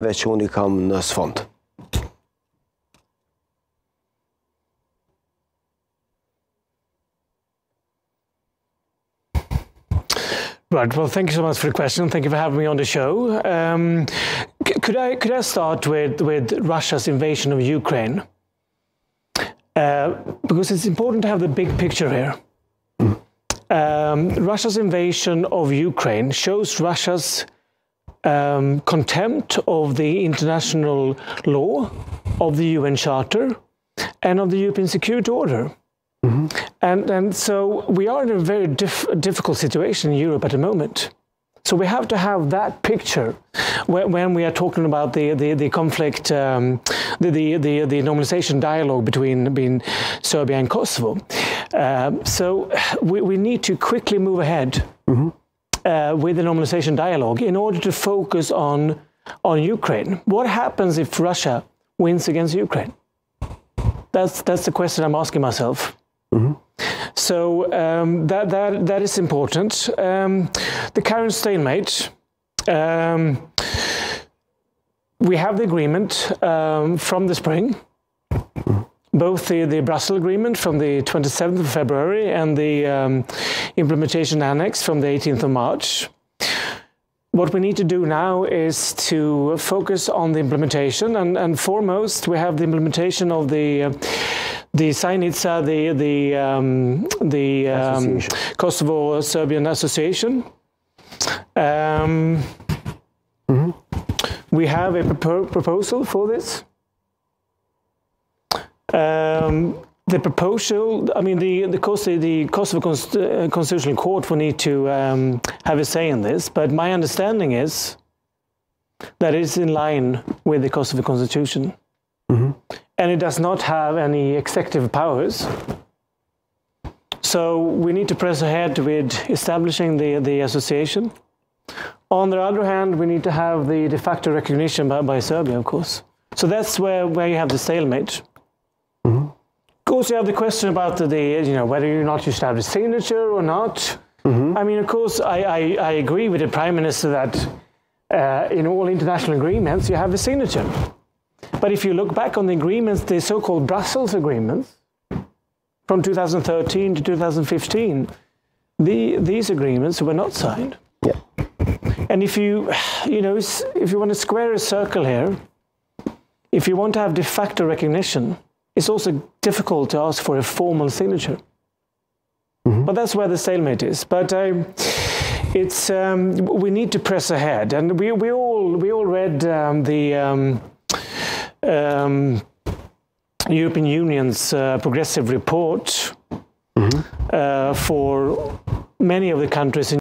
që unë I kam në sfond. Right. Well, thank you so much for the question. Thank you for having me on the show. Could I start with Russia's invasion of Ukraine? Because it's important to have the big picture here. Russia's invasion of Ukraine shows Russia's contempt of the international law, of the UN Charter, and of the European Security Order. And so we are in a very difficult situation in Europe at the moment. So we have to have that picture when we are talking about the conflict, the normalization dialogue between Serbia and Kosovo. So we need to quickly move ahead with the normalization dialogue in order to focus on Ukraine. What happens if Russia wins against Ukraine? That's the question I'm asking myself. So that is important. The current stalemate, we have the agreement from the spring, both the Brussels agreement from the 27th of February and the implementation annex from the 18th of March. What we need to do now is to focus on the implementation, and foremost we have the implementation of the Sainica, the Kosovo-Serbian Association. We have a proposal for this. The proposal, I mean, the Kosovo Constitutional Court will need to have a say in this, but my understanding is that it is in line with the Kosovo Constitution. And it does not have any executive powers. So we need to press ahead with establishing the association. On the other hand, we need to have the de facto recognition by Serbia, of course. So that's where you have the stalemate. Of course, you have the question about whether or not you should have the signature or not. I mean, of course, I agree with the Prime Minister that in all international agreements, you have a signature. But if you look back on the agreements, the so-called Brussels agreements from 2013 to 2015, these agreements were not signed. Yeah. And if you want to square a circle here, if you want to have de facto recognition, it's also difficult to ask for a formal signature. But that's where the stalemate is. But we need to press ahead, and we all read the European Union's progressive report for many of the countries in